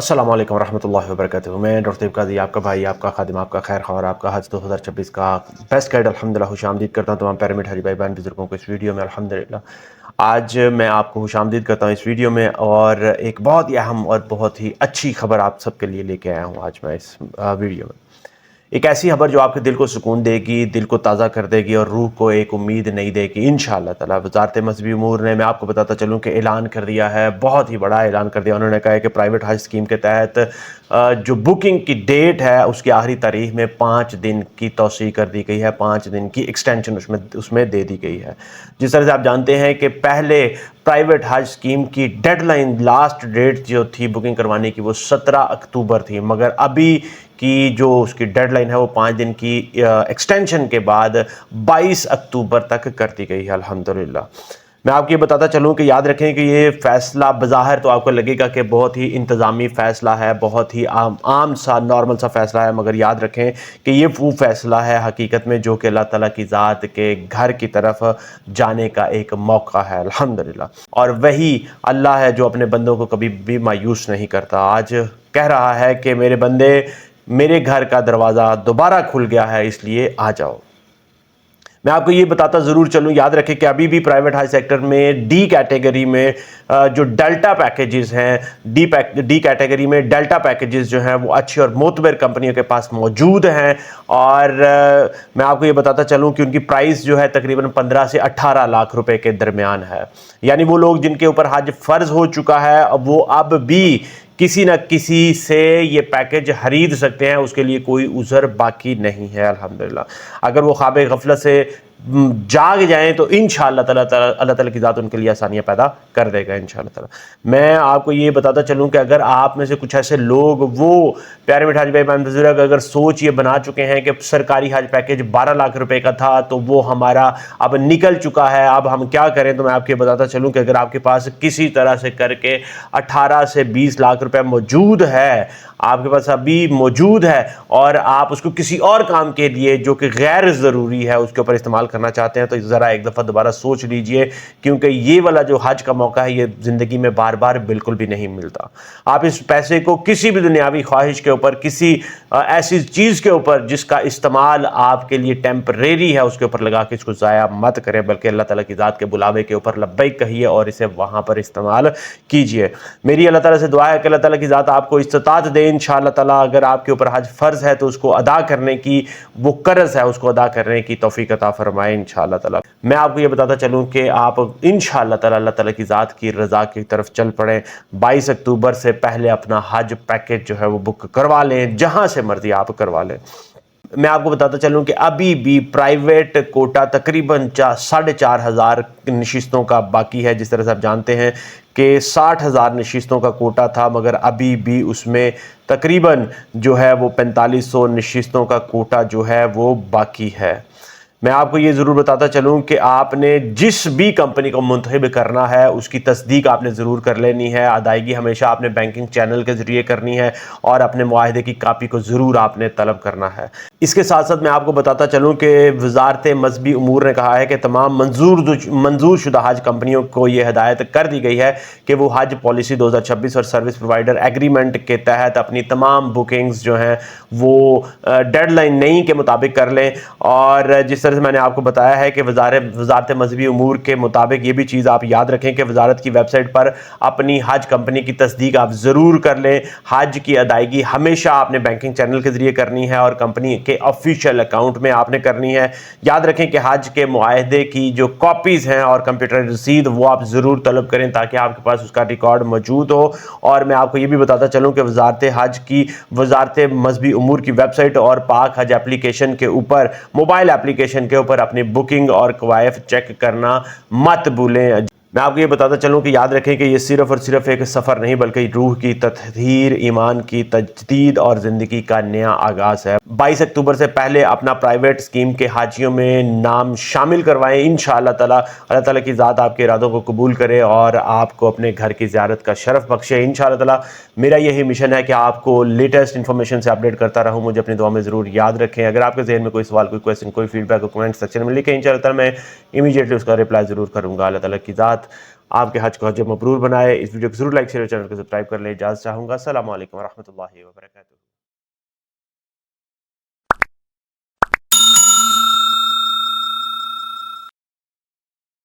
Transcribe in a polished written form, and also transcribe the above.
अस्सलाम वालेकुम रहमतुल्लाहि व बरकातुहू। मैं डॉक्टर तैयब कादरी, आपका भाई, आपका खादिम, आपका खैर ख़वार, आपका हज 2026 का बेस्ट गाइड अल्हम्दुलिल्लाह खुशामदीद करता हूँ तमाम पैरामिड हरी भाई बहन बुजुर्गों को इस वीडियो में अल्हम्दुलिल्लाह। आज मैं आपको खुशामदीद करता हूँ इस वीडियो में, और एक बहुत ही अहम और बहुत ही अच्छी खबर आप सबके लिए लेके आया हूँ आज मैं इस वीडियो में। एक ऐसी खबर जो आपके दिल को सुकून देगी, दिल को ताज़ा कर देगी और रूह को एक उम्मीद नहीं देगी इंशाअल्लाह ताला। वज़ारत मज़हबी उमूर ने, मैं आपको बताता चलूँ कि ऐलान कर दिया है, बहुत ही बड़ा ऐलान कर दिया। उन्होंने कहा है कि प्राइवेट हज स्कीम के तहत जो बुकिंग की डेट है उसकी आखिरी तारीख में 5 दिन की तौसीह कर दी गई है, 5 दिन की एक्सटेंशन उसमें दे दी गई है। जिस तरह से आप जानते हैं कि पहले प्राइवेट हज स्कीम की डेडलाइन, लास्ट डेट जो थी बुकिंग करवाने की, वो 17 अक्टूबर थी, मगर अभी की जो उसकी डेडलाइन है वो 5 दिन की एक्सटेंशन के बाद 22 अक्टूबर तक कर दी गई है अल्हम्दुलिल्लाह। मैं आपको ये बताता चलूँ कि याद रखें कि ये फ़ैसला बज़ाहिर तो आपको लगेगा कि बहुत ही इंतज़ामी फ़ैसला है, बहुत ही आम सा नॉर्मल सा फ़ैसला है, मगर याद रखें कि ये वो फ़ैसला है हकीकत में जो कि अल्लाह ताला की ज़ात के घर की तरफ जाने का एक मौका है अल्हम्दुलिल्लाह। और वही अल्लाह है जो अपने बंदों को कभी भी मायूस नहीं करता। आज कह रहा है कि मेरे बंदे, मेरे घर का दरवाज़ा दोबारा खुल गया है, इसलिए आ जाओ। मैं आपको ये बताता ज़रूर चलूँ, याद रखें कि अभी भी प्राइवेट हाई सेक्टर में डी कैटेगरी में जो डेल्टा पैकेजेस हैं, डी कैटेगरी में डेल्टा पैकेजेस जो हैं वो अच्छी और मोतबर कंपनियों के पास मौजूद हैं। और मैं आपको ये बताता चलूँ कि उनकी प्राइस जो है तकरीबन 15 से 18 लाख रुपए के दरमियान है। यानी वो लोग जिनके ऊपर हज फ़र्ज़ हो चुका है, वो अब भी किसी न किसी से ये पैकेज खरीद सकते हैं, उसके लिए कोई उज़र बाकी नहीं है अल्हम्दुलिल्लाह। अगर वो ख्वाब गफलत से जाग जाएं तो इंशाअल्लाह अल्लाह ताला की ज़ात उनके लिए आसानियाँ पैदा कर देगा इंशाअल्लाह ताला। मैं आपको ये बताता चलूँ कि अगर आप में से कुछ ऐसे लोग, वो प्यारे मिठे हज भाई बहन बुजुर्ग, अगर सोच ये बना चुके हैं कि सरकारी हज पैकेज 12 लाख रुपए का था तो वो हमारा अब निकल चुका है, अब हम क्या करें, तो मैं आपको ये बताता चलूँ कि अगर आपके पास किसी तरह से करके 18 से 20 लाख रुपए मौजूद है, आपके पास अभी मौजूद है, और आप उसको किसी और काम के लिए जो कि गैर ज़रूरी है उसके ऊपर इस्तेमाल करना चाहते हैं, तो ज़रा एक दफ़ा दोबारा सोच लीजिए, क्योंकि ये वाला जो हज का मौका है ये ज़िंदगी में बार बार बिल्कुल भी नहीं मिलता। आप इस पैसे को किसी भी दुनियावी ख्वाहिश के ऊपर, किसी ऐसी चीज़ के ऊपर जिसका इस्तेमाल आपके लिए टेम्परेरी है, उसके ऊपर लगा के इसको ज़ाया मत करें, बल्कि अल्लाह ताला की ज़ात के बुलावे के ऊपर लब्बैक कहिए और इसे वहाँ पर इस्तेमाल कीजिए। मेरी अल्लाह ताला से दुआ है कि अल्लाह ताला की ज़ात आपको इस्तिताअत दे इंशाअल्लाह ताला। अगर आपके ऊपर हज फ़र्ज़ है तो उसको अदा करने की, वो कर्ज़ है उसको अदा करने की तौफ़ीक़ अता फ़रमाए इंशाअल्लाह ताला। मैं आपको ये बताता चलूँ कि आप इंशाअल्लाह ताला अल्लाह ताला की ज़ात की रज़ा की तरफ चल पड़ें। 22 अक्टूबर से पहले अपना हज पैकेज जो है वो बुक करवा लें, जहाँ से मर्ज़ी आप करवा लें। मैं आपको बताता चलूँ कि अभी भी प्राइवेट कोटा तकरीबन 4,500 नशिस्तों का बाकी है। जिस तरह से आप जानते हैं कि 60,000 नशिस्तों का कोटा था, मगर अभी भी उसमें तकरीबन जो है वो 4500 नशिस्तों का कोटा जो है वो बाकी है। मैं आपको ये ज़रूर बताता चलूँ कि आपने जिस भी कंपनी को मुंतखब करना है उसकी तस्दीक आपने ज़रूर कर लेनी है। अदायगी हमेशा आपने बैंकिंग चैनल के ज़रिए करनी है और अपने मुआहदे की कापी को ज़रूर आपने तलब करना है। इसके साथ साथ मैं आपको बताता चलूँ कि वज़ारत मज़हबी उमूर ने कहा है कि तमाम मंजूर शुदा हज कंपनियों को ये हिदायत कर दी गई है कि वो हज पॉलिसी 2026 और सर्विस प्रोवाइडर एग्रीमेंट के तहत अपनी तमाम बुकिंग्स जो हैं वो डेडलाइन नहीं के मुताबिक कर लें। और जिस तरह से मैंने आपको बताया है कि वज़ारत मज़हबी उमूर के मुताबिक ये भी चीज़ आप याद रखें कि वज़ारत की वेबसाइट पर अपनी हज कंपनी की तस्दीक आप ज़रूर कर लें। हज की अदायगी हमेशा आपने बैंकिंग चैनल के ज़रिए करनी है और कंपनी के ऑफिशियल अकाउंट में आपने करनी है। याद रखें कि हज के मुआहदे की जो कॉपीज़ हैं और कंप्यूटर रसीद वो आप ज़रूर तलब करें ताकि आपके पास उसका रिकॉर्ड मौजूद हो। और मैं आपको ये भी बताता चलूँ कि वज़ारत मज़हबी उमूर की वेबसाइट और पाक हज एप्लीकेशन के ऊपर, मोबाइल एप्लीकेशन के ऊपर अपनी बुकिंग और कवायफ चेक करना मत भूलें। मैं आपको ये बताता चलूँ कि याद रखें कि ये सिर्फ़ और सिर्फ एक सफ़र नहीं बल्कि रूह की तत्हीर, ईमान की तजदीद और ज़िंदगी का नया आगाज़ है। 22 अक्टूबर से पहले अपना प्राइवेट स्कीम के हाजियों में नाम शामिल करवाएं। इंशाअल्लाह ताला अल्लाह ताला की ज़ात आपके इरादों को कबूल करे और आपको अपने घर की ज़ियारत का शरफ़ बख्शे इंशाअल्लाह ताला। मेरा यही मिशन है कि आपको लेटेस्ट इन्फॉर्मेशन से अपडेट करता रहूँ। मुझे अपनी दुआ में ज़रूर याद रखें। अगर आपके ज़हन में कोई सवाल, कोई क्वेश्चन, कोई फीडबैक, कमेंट सेक्शन में लिखें, इंशाअल्लाह ताला मैं इमीडिएटली उसका रिप्लाई ज़रूर करूँगा। अल्लाह ताला की ज़ात ساتھ آپ کے حج کو حج مبرور بنائے. اس ویڈیو کو ضرور لائک شیئر چینل کو سبسکرائب کر لیں. اجازت چاہوں گا. السلام علیکم ورحمۃ اللہ وبرکاتہ.